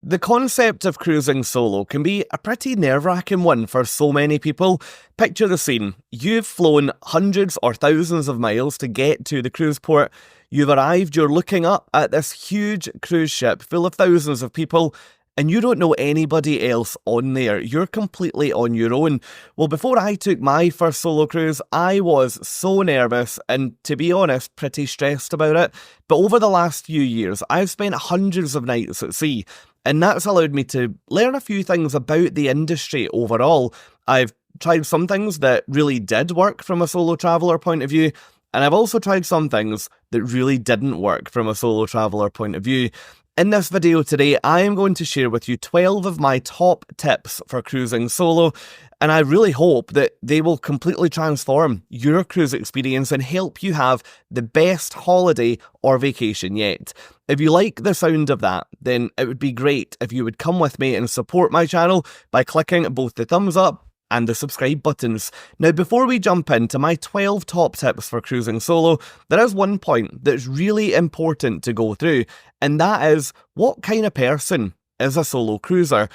The concept of cruising solo can be a pretty nerve-wracking one for so many people. Picture the scene. You've flown hundreds or thousands of miles to get to the cruise port. You've arrived, you're looking up at this huge cruise ship full of thousands of people, and you don't know anybody else on there. You're completely on your own. Well, before I took my first solo cruise, I was so nervous and, to be honest, pretty stressed about it. But over the last few years, I've spent hundreds of nights at sea, and that's allowed me to learn a few things about the industry overall. I've tried some things that really did work from a solo traveller point of view, and I've also tried some things that really didn't work from a solo traveller point of view. In this video today, I am going to share with you 12 of my top tips for cruising solo, and I really hope that they will completely transform your cruise experience and help you have the best holiday or vacation yet. If you like the sound of that, then it would be great if you would come with me and support my channel by clicking both the thumbs up and the subscribe buttons. Now, before we jump into my 12 top tips for cruising solo, there is one point that's really important to go through, and that is, what kind of person is a solo cruiser?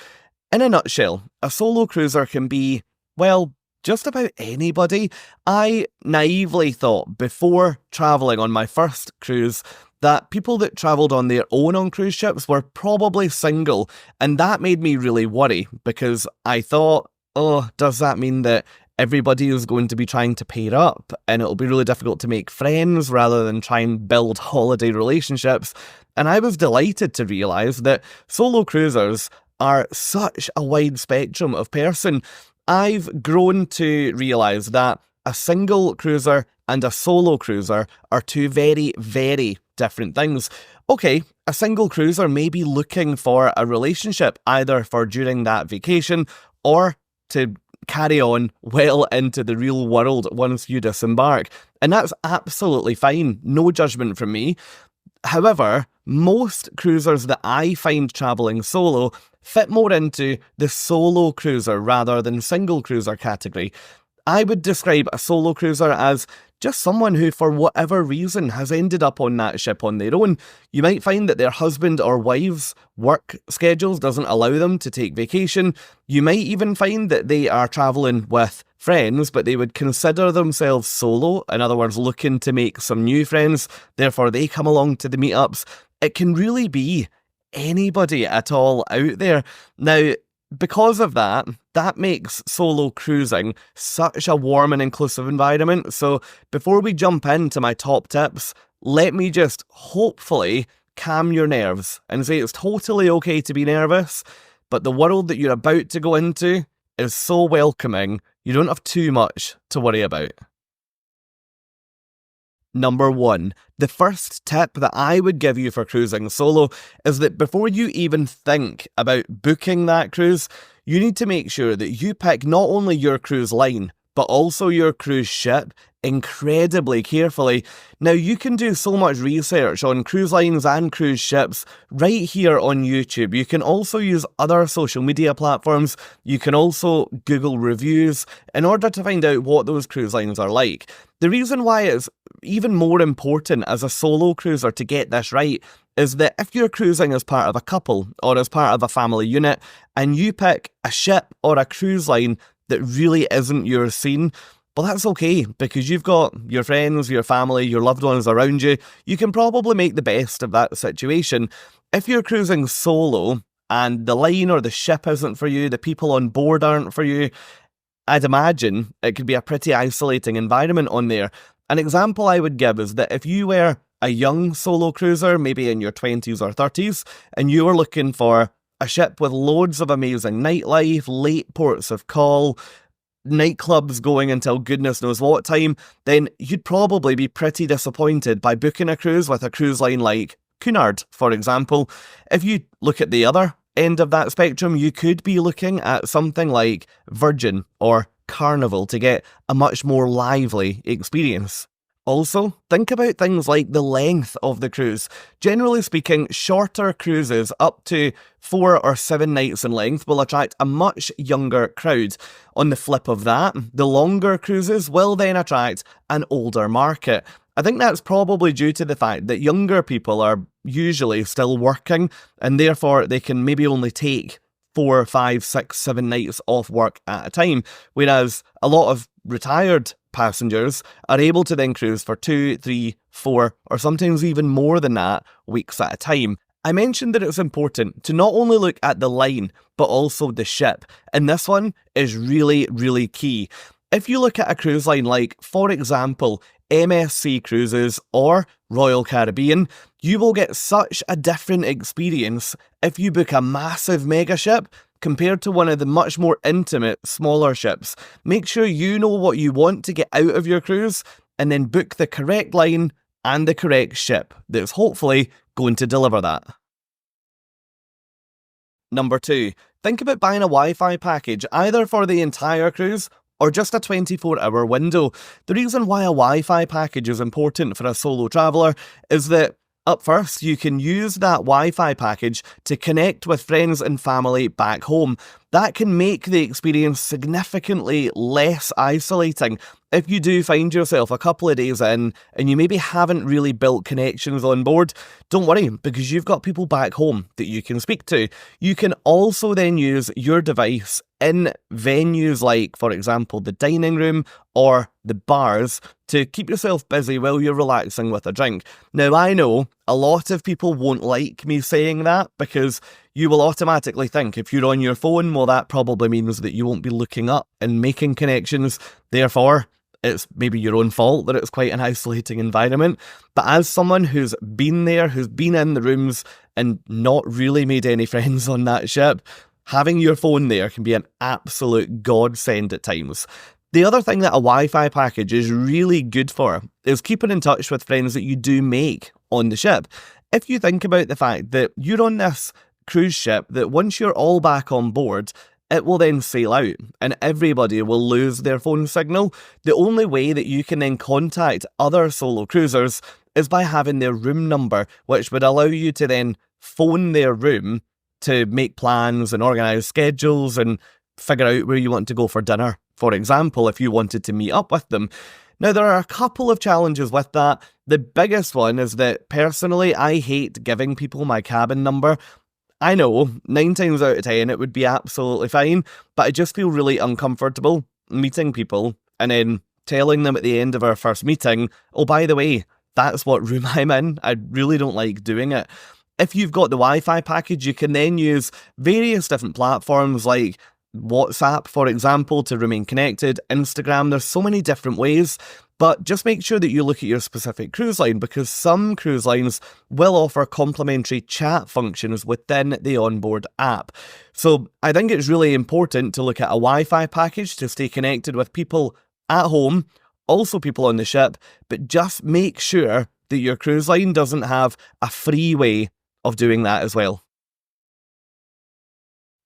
In a nutshell, a solo cruiser can be, well, just about anybody. I naively thought before travelling on my first cruise that people that travelled on their own on cruise ships were probably single, and that made me really worry because I thought, oh, does that mean that everybody is going to be trying to pair up and it'll be really difficult to make friends rather than try and build holiday relationships? And I was delighted to realise that solo cruisers are such a wide spectrum of person. I've grown to realise that a single cruiser and a solo cruiser are two very, very different things. Okay, a single cruiser may be looking for a relationship either for during that vacation or to carry on well into the real world once you disembark. And that's absolutely fine, no judgment from me. However, most cruisers that I find travelling solo fit more into the solo cruiser rather than single cruiser category. I would describe a solo cruiser as just someone who, for whatever reason, has ended up on that ship on their own. You might find that their husband or wife's work schedules doesn't allow them to take vacation. You might even find that they are travelling with friends, but they would consider themselves solo, in other words, looking to make some new friends, therefore they come along to the meetups. It can really be anybody at all out there. Now, because of that, that makes solo cruising such a warm and inclusive environment. So before we jump into my top tips, let me just hopefully calm your nerves and say it's totally okay to be nervous, but the world that you're about to go into is so welcoming, you don't have too much to worry about. Number 1, the first tip that I would give you for cruising solo is that before you even think about booking that cruise, you need to make sure that you pick not only your cruise line, but also your cruise ship incredibly carefully. Now, you can do so much research on cruise lines and cruise ships right here on YouTube. You can also use other social media platforms. You can also Google reviews in order to find out what those cruise lines are like. The reason why it's even more important as a solo cruiser to get this right is that if you're cruising as part of a couple or as part of a family unit and you pick a ship or a cruise line that really isn't your scene, well, that's okay, because you've got your friends, your family, your loved ones around you. You can probably make the best of that situation. If you're cruising solo and the line or the ship isn't for you, the people on board aren't for you, I'd imagine it could be a pretty isolating environment on there. An example I would give is that if you were a young solo cruiser, maybe in your 20s or 30s, and you were looking for a ship with loads of amazing nightlife, late ports of call, nightclubs going until goodness knows what time, then you'd probably be pretty disappointed by booking a cruise with a cruise line like Cunard, for example. If you look at the other end of that spectrum, you could be looking at something like Virgin or Carnival to get a much more lively experience. Also, think about things like the length of the cruise. Generally speaking, shorter cruises up to 4 or 7 nights in length will attract a much younger crowd. On the flip of that, the longer cruises will then attract an older market. I think that's probably due to the fact that younger people are usually still working and therefore they can maybe only take 4, 5, 6, 7 nights off work at a time, whereas a lot of retired passengers are able to then cruise for 2, 3, 4, or sometimes even more than that weeks at a time. I mentioned that it's important to not only look at the line, but also the ship, and this one is really, really key. If you look at a cruise line like, for example, MSC Cruises or Royal Caribbean, you will get such a different experience if you book a massive mega ship compared to one of the much more intimate, smaller ships. Make sure you know what you want to get out of your cruise and then book the correct line and the correct ship that's hopefully going to deliver that. Number 2, think about buying a Wi-Fi package either for the entire cruise or just a 24-hour window. The reason why a Wi-Fi package is important for a solo traveller is that up first, you can use that Wi-Fi package to connect with friends and family back home. That can make the experience significantly less isolating. If you do find yourself a couple of days in and you maybe haven't really built connections on board, don't worry, because you've got people back home that you can speak to. You can also then use your device in venues like, for example, the dining room or the bars to keep yourself busy while you're relaxing with a drink. Now, I know a lot of people won't like me saying that because you will automatically think if you're on your phone, well, that probably means that you won't be looking up and making connections. Therefore, it's maybe your own fault that it's quite an isolating environment. But as someone who's been there, who's been in the rooms and not really made any friends on that ship, having your phone there can be an absolute godsend at times. The other thing that a Wi-Fi package is really good for is keeping in touch with friends that you do make on the ship. If you think about the fact that you're on this cruise ship, that once you're all back on board, it will then sail out and everybody will lose their phone signal. The only way that you can then contact other solo cruisers is by having their room number, which would allow you to then phone their room to make plans and organise schedules and figure out where you want to go for dinner, for example, if you wanted to meet up with them. Now, there are a couple of challenges with that. The biggest one is that personally, I hate giving people my cabin number. I know, 9 times out of 10 it would be absolutely fine, but I just feel really uncomfortable meeting people and then telling them at the end of our first meeting, oh, by the way, that's what room I'm in. I really don't like doing it. If you've got the Wi-Fi package, you can then use various different platforms like WhatsApp, for example, to remain connected, Instagram. There's so many different ways, but just make sure that you look at your specific cruise line because some cruise lines will offer complimentary chat functions within the onboard app. So I think it's really important to look at a Wi-Fi package to stay connected with people at home, also people on the ship, but just make sure that your cruise line doesn't have a free way of doing that as well.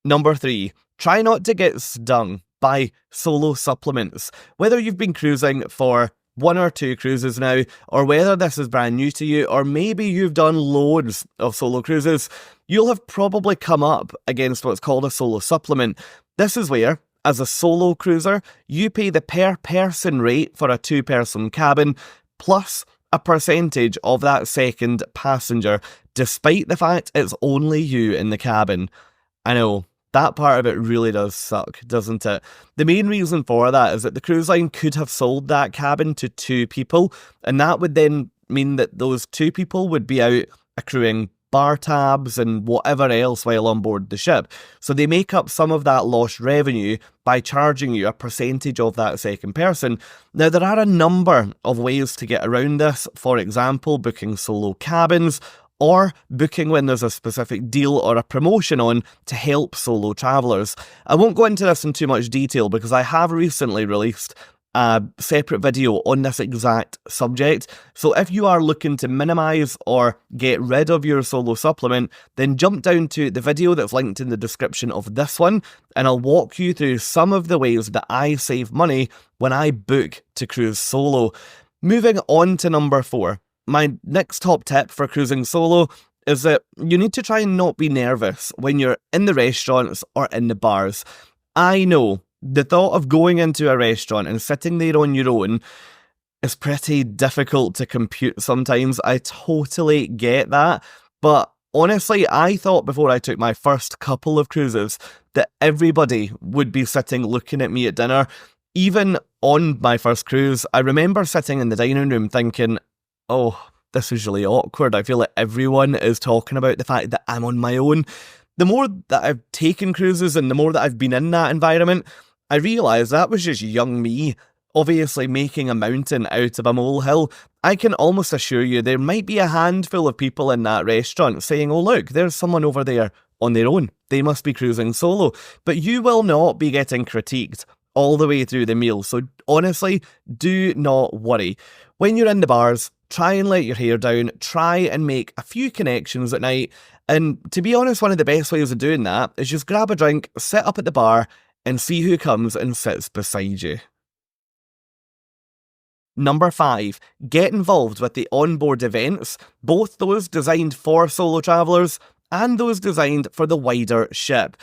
Number 3, try not to get stung by solo supplements. Whether you've been cruising for 1 or 2 cruises now, or whether this is brand new to you, or maybe you've done loads of solo cruises, you'll have probably come up against what's called a solo supplement. This is where, as a solo cruiser, you pay the per person rate for a 2-person cabin, plus a percentage of that second passenger, despite the fact it's only you in the cabin. I know, that part of it really does suck, doesn't it? The main reason for that is that the cruise line could have sold that cabin to 2 people, and that would then mean that those 2 people would be out accruing bar tabs and whatever else while on board the ship. So they make up some of that lost revenue by charging you a percentage of that second person. Now, there are a number of ways to get around this. For example, booking solo cabins, or booking when there's a specific deal or a promotion on to help solo travellers. I won't go into this in too much detail because I have recently released a separate video on this exact subject. So if you are looking to minimise or get rid of your solo supplement, then jump down to the video that's linked in the description of this one, and I'll walk you through some of the ways that I save money when I book to cruise solo. Moving on to number 4. My next top tip for cruising solo is that you need to try and not be nervous when you're in the restaurants or in the bars. I know the thought of going into a restaurant and sitting there on your own, It's pretty difficult to compute sometimes. I totally get that. But honestly, I thought before I took my first couple of cruises that everybody would be sitting looking at me at dinner. Even on my first cruise, I remember sitting in the dining room thinking, oh, this is really awkward. I feel like everyone is talking about the fact that I'm on my own. The more that I've taken cruises and the more that I've been in that environment, I realised that was just young me, obviously making a mountain out of a molehill. I can almost assure you there might be a handful of people in that restaurant saying, oh look, there's someone over there on their own. They must be cruising solo. But you will not be getting critiqued all the way through the meal. So honestly, do not worry. When you're in the bars, try and let your hair down, try and make a few connections at night. And to be honest, one of the best ways of doing that is just grab a drink, sit up at the bar, and see who comes and sits beside you. Number 5, get involved with the onboard events, both those designed for solo travellers and those designed for the wider ship.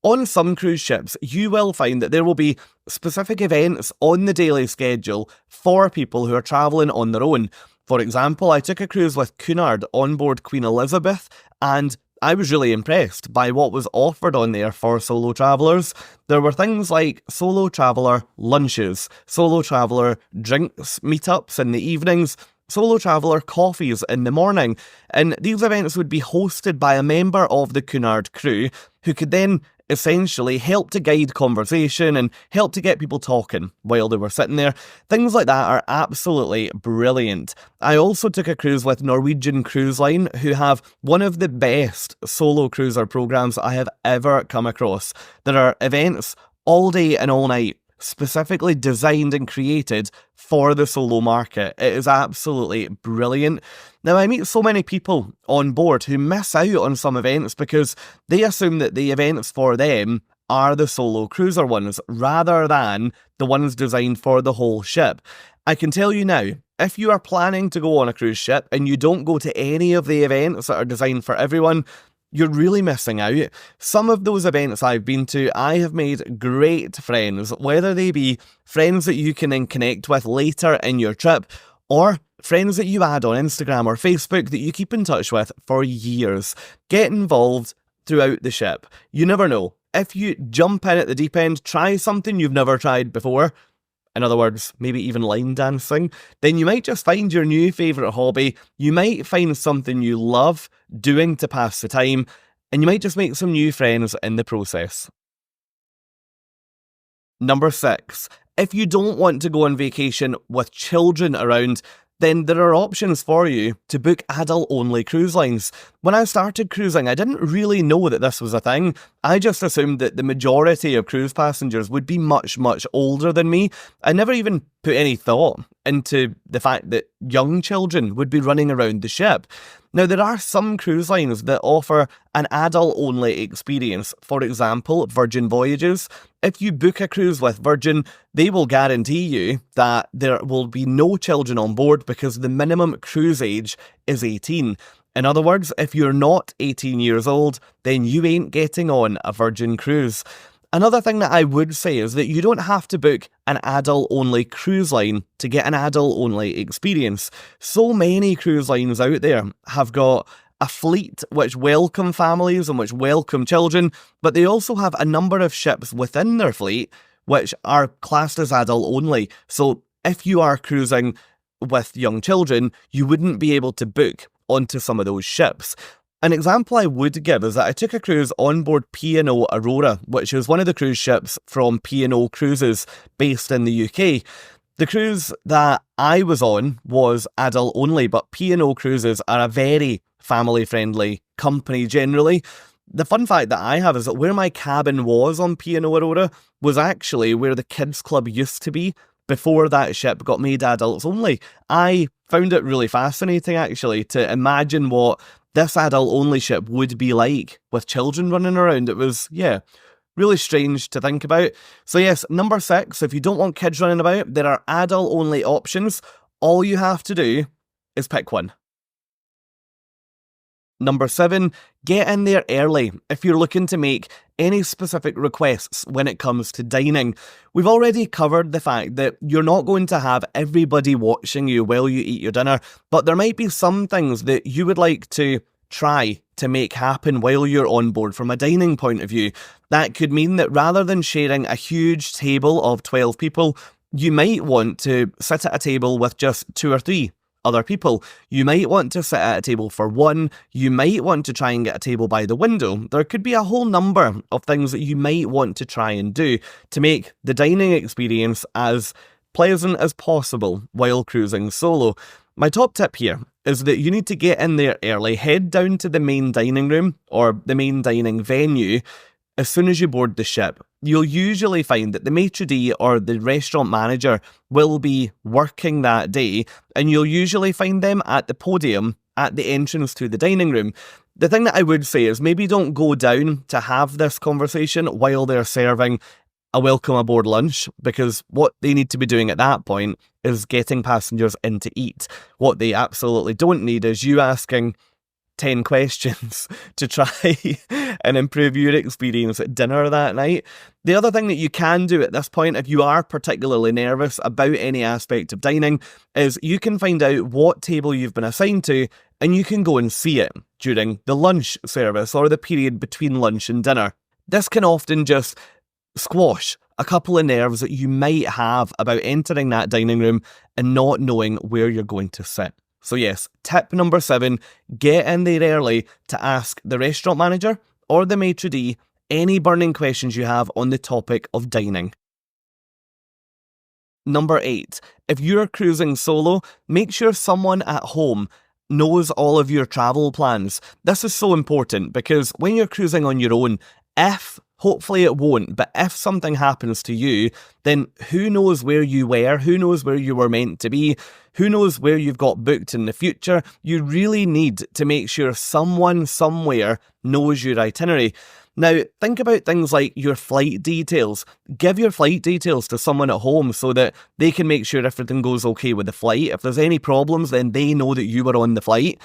On some cruise ships, you will find that there will be specific events on the daily schedule for people who are travelling on their own. For example, I took a cruise with Cunard on board Queen Elizabeth, and I was really impressed by what was offered on there for solo travellers. There were things like solo traveller lunches, solo traveller drinks meetups in the evenings, solo traveller coffees in the morning, and these events would be hosted by a member of the Cunard crew who could then essentially help to guide conversation and help to get people talking while they were sitting there. Things like that are absolutely brilliant. I also took a cruise with Norwegian Cruise Line, who have one of the best solo cruiser programs I have ever come across. There are events all day and all night, specifically designed and created for the solo market. It is absolutely brilliant. Now, I meet so many people on board who miss out on some events because they assume that the events for them are the solo cruiser ones rather than the ones designed for the whole ship. I can tell you now, if you are planning to go on a cruise ship and you don't go to any of the events that are designed for everyone, you're really missing out. Some of those events I've been to, I have made great friends, whether they be friends that you can then connect with later in your trip, or friends that you add on Instagram or Facebook that you keep in touch with for years. Get involved throughout the ship. You never know. If you jump in at the deep end, try something you've never tried before, in other words, maybe even line dancing, then you might just find your new favourite hobby. You might find something you love doing to pass the time, and you might just make some new friends in the process. Number 6, if you don't want to go on vacation with children around, then there are options for you to book adult-only cruise lines. When I started cruising, I didn't really know that this was a thing. I just assumed that the majority of cruise passengers would be much, much older than me. I never even put any thought into the fact that young children would be running around the ship. Now, there are some cruise lines that offer an adult-only experience. For example, Virgin Voyages. If you book a cruise with Virgin, they will guarantee you that there will be no children on board because the minimum cruise age is 18. In other words, if you're not 18 years old, then you ain't getting on a Virgin cruise. Another thing that I would say is that you don't have to book an adult-only cruise line to get an adult-only experience. So many cruise lines out there have got a fleet which welcome families and which welcome children, but they also have a number of ships within their fleet which are classed as adult-only. So if you are cruising with young children, you wouldn't be able to book onto some of those ships. An example I would give is that I took a cruise on board P&O Aurora, which is one of the cruise ships from P&O Cruises based in the UK. The cruise that I was on was adult only, but P&O Cruises are a very family-friendly company generally. The fun fact that I have is that where my cabin was on P&O Aurora was actually where the kids club used to be before that ship got made adults only. I found it really fascinating actually to imagine what this adult-only ship would be like with children running around. It was, really strange to think about. So yes, number 6, if you don't want kids running about, there are adult-only options. All you have to do is pick one. Number 7, get in there early if you're looking to make any specific requests when it comes to dining. We've already covered the fact that you're not going to have everybody watching you while you eat your dinner, but there might be some things that you would like to try to make happen while you're on board from a dining point of view. That could mean that rather than sharing a huge table of 12 people, you might want to sit at a table with just 2 or 3 other people. You might want to sit at a table for 1, you might want to try and get a table by the window. There could be a whole number of things that you might want to try and do to make the dining experience as pleasant as possible while cruising solo. My top tip here is that you need to get in there early, head down to the main dining room or the main dining venue as soon as you board the ship. You'll usually find that the maitre d' or the restaurant manager will be working that day, and you'll usually find them at the podium at the entrance to the dining room. The thing that I would say is maybe don't go down to have this conversation while they're serving a welcome aboard lunch, because what they need to be doing at that point is getting passengers in to eat. What they absolutely don't need is you asking 10 questions to try and improve your experience at dinner that night. The other thing that you can do at this point, if you are particularly nervous about any aspect of dining, is you can find out what table you've been assigned to and you can go and see it during the lunch service or the period between lunch and dinner. This can often just squash a couple of nerves that you might have about entering that dining room and not knowing where you're going to sit. So yes, tip number 7, get in there early to ask the restaurant manager or the maitre d' any burning questions you have on the topic of dining. Number 8, if you're cruising solo, make sure someone at home knows all of your travel plans. This is so important because when you're cruising on your own, hopefully it won't, but if something happens to you, then who knows where you were, who knows where you were meant to be, who knows where you've got booked in the future. You really need to make sure someone somewhere knows your itinerary. Now, think about things like your flight details. Give your flight details to someone at home so that they can make sure everything goes okay with the flight. If there's any problems, then they know that you were on the flight.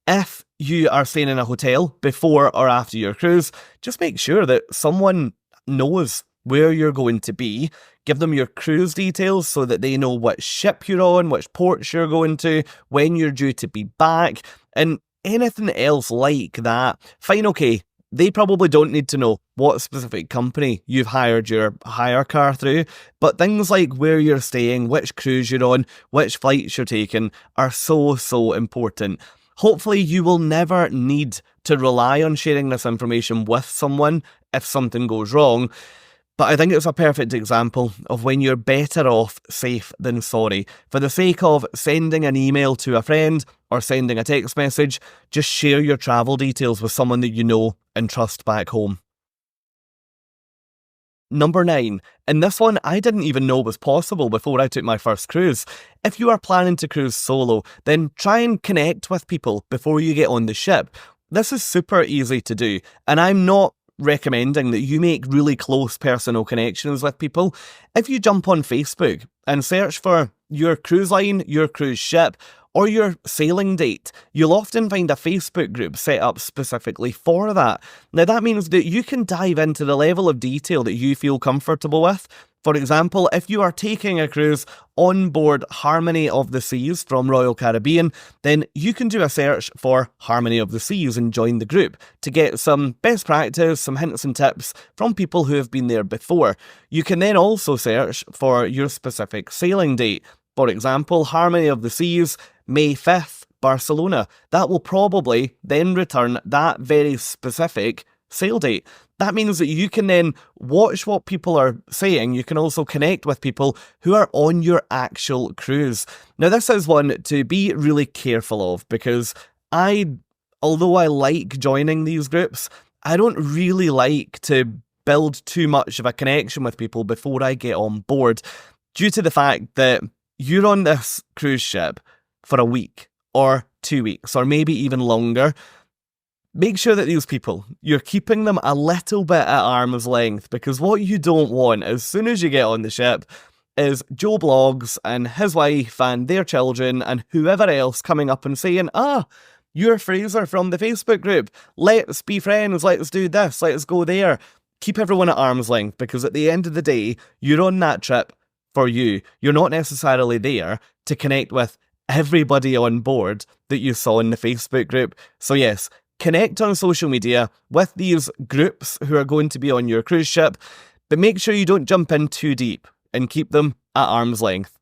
If you are staying in a hotel before or after your cruise, just make sure that someone knows where you're going to be. Give them your cruise details so that they know what ship you're on, which ports you're going to, when you're due to be back, and anything else like that. Fine, okay, they probably don't need to know what specific company you've hired your hire car through, but things like where you're staying, which cruise you're on, which flights you're taking are so important. Hopefully you will never need to rely on sharing this information with someone if something goes wrong, but I think it's a perfect example of when you're better off safe than sorry. For the sake of sending an email to a friend or sending a text message, just share your travel details with someone that you know and trust back home. Number 9, and this one I didn't even know was possible before I took my first cruise. If you are planning to cruise solo, then try and connect with people before you get on the ship. This is super easy to do, and I'm not recommending that you make really close personal connections with people. If you jump on Facebook and search for your cruise line, your cruise ship, or your sailing date, you'll often find a Facebook group set up specifically for that. Now that means that you can dive into the level of detail that you feel comfortable with. For example, if you are taking a cruise on board Harmony of the Seas from Royal Caribbean, then you can do a search for Harmony of the Seas and join the group to get some best practice, some hints and tips from people who have been there before. You can then also search for your specific sailing date. For example, Harmony of the Seas, May 5th, Barcelona. That will probably then return that very specific sail date. That means that you can then watch what people are saying. You can also connect with people who are on your actual cruise. Now, this is one to be really careful of because although I like joining these groups, I don't really like to build too much of a connection with people before I get on board, due to the fact that you're on this cruise ship for a week or 2 weeks or maybe even longer. Make sure that these people, you're keeping them a little bit at arm's length, because what you don't want as soon as you get on the ship is Joe Blogs and his wife and their children and whoever else coming up and saying, You're Fraser from the Facebook group. Let's be friends, let's do this, let's go there. Keep everyone at arm's length, because at the end of the day, you're on that trip for you. You're not necessarily there to connect with everybody on board that you saw in the Facebook group. So yes, connect on social media with these groups who are going to be on your cruise ship, but make sure you don't jump in too deep and keep them at arm's length.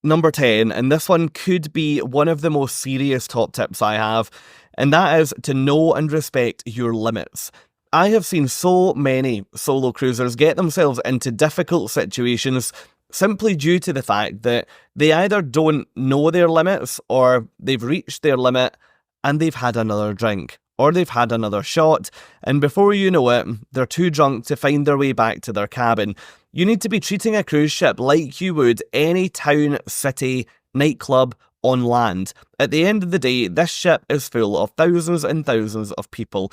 Number 10, and this one could be one of the most serious top tips I have, and that is to know and respect your limits. I have seen so many solo cruisers get themselves into difficult situations simply due to the fact that they either don't know their limits, or they've reached their limit and they've had another drink, or they've had another shot, and before you know it, they're too drunk to find their way back to their cabin. You need to be treating a cruise ship like you would any town, city, nightclub on land. At the end of the day, this ship is full of thousands and thousands of people.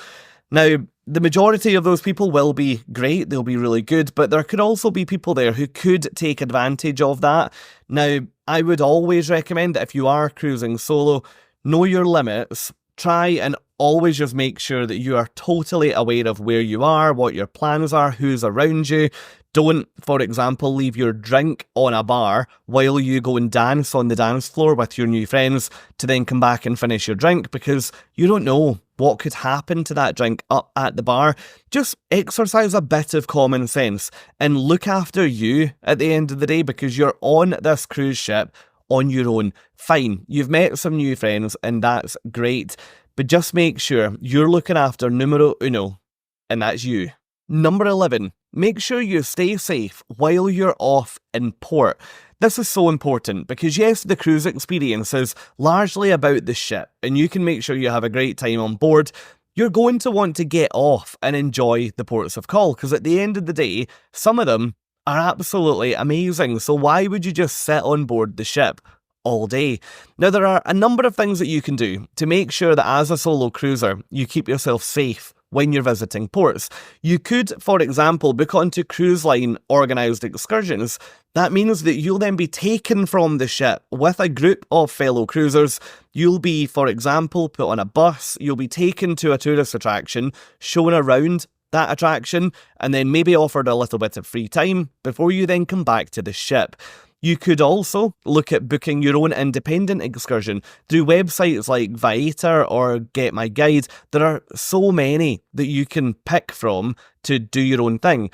Now, the majority of those people will be great, they'll be really good, but there could also be people there who could take advantage of that. Now, I would always recommend that if you are cruising solo, know your limits. Try and always just make sure that you are totally aware of where you are, what your plans are, who's around you. Don't, for example, leave your drink on a bar while you go and dance on the dance floor with your new friends to then come back and finish your drink, because you don't know what could happen to that drink up at the bar. Just exercise a bit of common sense and look after you at the end of the day, because you're on this cruise ship on your own. Fine, you've met some new friends and that's great, but just make sure you're looking after numero uno, and that's you. Number 11, make sure you stay safe while you're off in port. This is so important because yes, the cruise experience is largely about the ship and you can make sure you have a great time on board. You're going to want to get off and enjoy the ports of call, because at the end of the day, some of them are absolutely amazing. So why would you just sit on board the ship all day? Now, there are a number of things that you can do to make sure that as a solo cruiser, you keep yourself safe when you're visiting ports. You could, for example, book onto cruise line organised excursions. That means that you'll then be taken from the ship with a group of fellow cruisers. You'll be, for example, put on a bus, you'll be taken to a tourist attraction, shown around that attraction, and then maybe offered a little bit of free time before you then come back to the ship. You could also look at booking your own independent excursion through websites like Viator or Get My Guide. There are so many that you can pick from to do your own thing.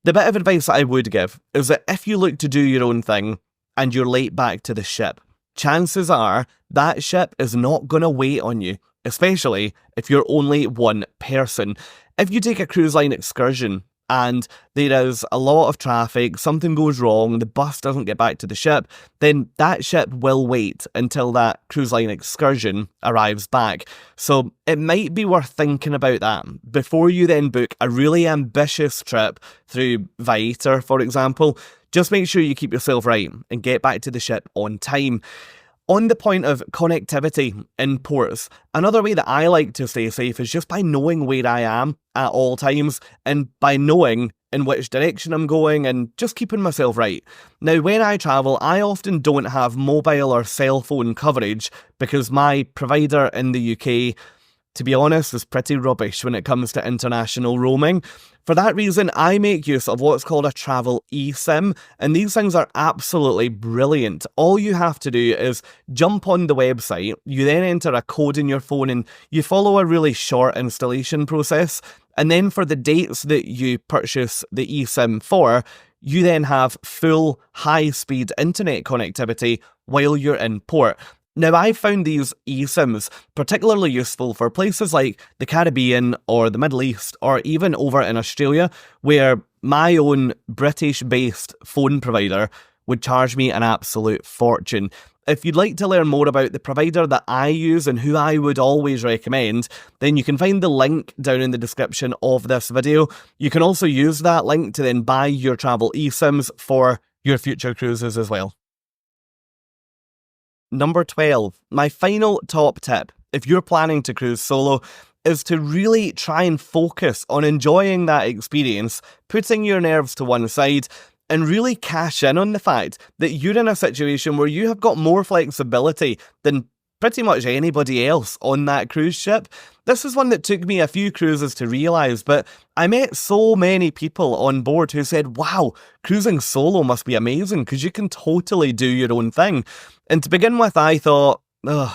The bit of advice that I would give is that if you look to do your own thing and you're late back to the ship, chances are that ship is not going to wait on you, especially if you're only one person. If you take a cruise line excursion and there is a lot of traffic, something goes wrong, the bus doesn't get back to the ship, then that ship will wait until that cruise line excursion arrives back. So it might be worth thinking about that before you then book a really ambitious trip through Viator, for example. Just make sure you keep yourself right and get back to the ship on time. On the point of connectivity in ports, another way that I like to stay safe is just by knowing where I am at all times and by knowing in which direction I'm going and just keeping myself right. Now, when I travel, I often don't have mobile or cell phone coverage because my provider in the UK, to be honest, is pretty rubbish when it comes to international roaming. For that reason, I make use of what's called a travel eSIM, and these things are absolutely brilliant. All you have to do is jump on the website, you then enter a code in your phone and you follow a really short installation process, and then for the dates that you purchase the eSIM for, you then have full high-speed internet connectivity while you're in port. Now, I found these eSIMs particularly useful for places like the Caribbean or the Middle East or even over in Australia, where my own British-based phone provider would charge me an absolute fortune. If you'd like to learn more about the provider that I use and who I would always recommend, then you can find the link down in the description of this video. You can also use that link to then buy your travel eSIMs for your future cruises as well. Number 12, my final top tip, if you're planning to cruise solo, is to really try and focus on enjoying that experience, putting your nerves to one side, and really cash in on the fact that you're in a situation where you have got more flexibility than pretty much anybody else on that cruise ship. This is one that took me a few cruises to realise, but I met so many people on board who said, wow, cruising solo must be amazing because you can totally do your own thing. And to begin with, I thought,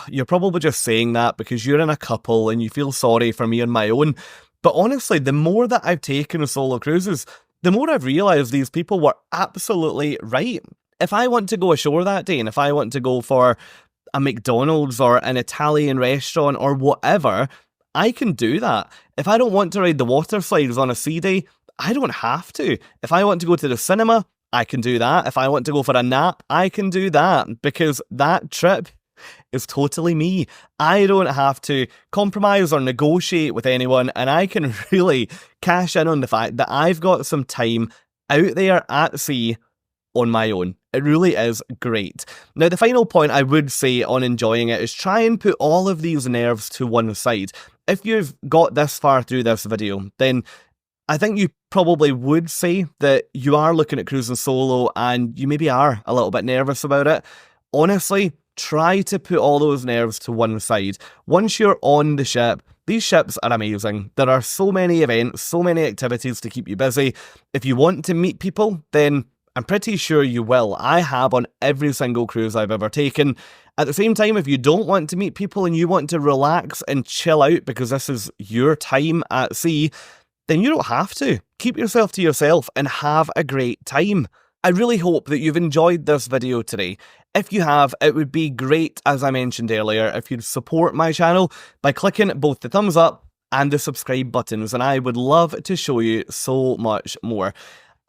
you're probably just saying that because you're in a couple and you feel sorry for me on my own. But honestly, the more that I've taken solo cruises, the more I've realised these people were absolutely right. If I want to go ashore that day, and if I want to go for a McDonald's or an Italian restaurant or whatever, I can do that. If I don't want to ride the water slides on a sea day, I don't have to. If I want to go to the cinema, I can do that. If I want to go for a nap, I can do that because that trip is totally me. I don't have to compromise or negotiate with anyone, and I can really cash in on the fact that I've got some time out there at sea on my own. It really is great. Now, the final point I would say on enjoying it is try and put all of these nerves to one side. If you've got this far through this video, then I think you probably would say that you are looking at cruising solo and you maybe are a little bit nervous about it. Honestly, try to put all those nerves to one side. Once you're on the ship, these ships are amazing. There are so many events, so many activities to keep you busy. If you want to meet people, then I'm pretty sure you will. I have on every single cruise I've ever taken. At the same time, if you don't want to meet people and you want to relax and chill out because this is your time at sea, then you don't have to. Keep yourself to yourself and have a great time. I really hope that you've enjoyed this video today. If you have, it would be great, as I mentioned earlier, if you'd support my channel by clicking both the thumbs up and the subscribe buttons, and I would love to show you so much more.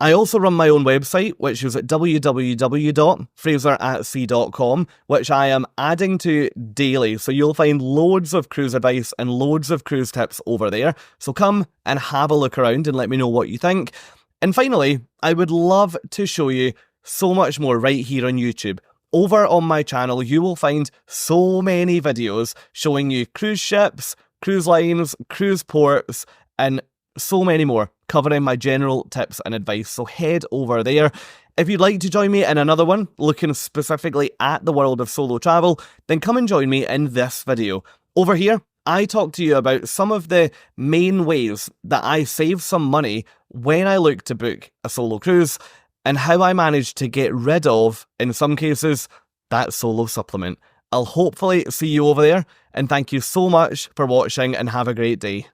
I also run my own website, which is at www.fraseratsea.com, which I am adding to daily, so you'll find loads of cruise advice and loads of cruise tips over there. So come and have a look around and let me know what you think. And finally, I would love to show you so much more right here on YouTube. Over on my channel, you will find so many videos showing you cruise ships, cruise lines, cruise ports, and so many more, covering my general tips and advice. So head over there. If you'd like to join me in another one, looking specifically at the world of solo travel, then come and join me in this video. Over here, I talk to you about some of the main ways that I save some money when I look to book a solo cruise, and how I managed to get rid of, in some cases, that solo supplement. I'll hopefully see you over there, and thank you so much for watching and have a great day.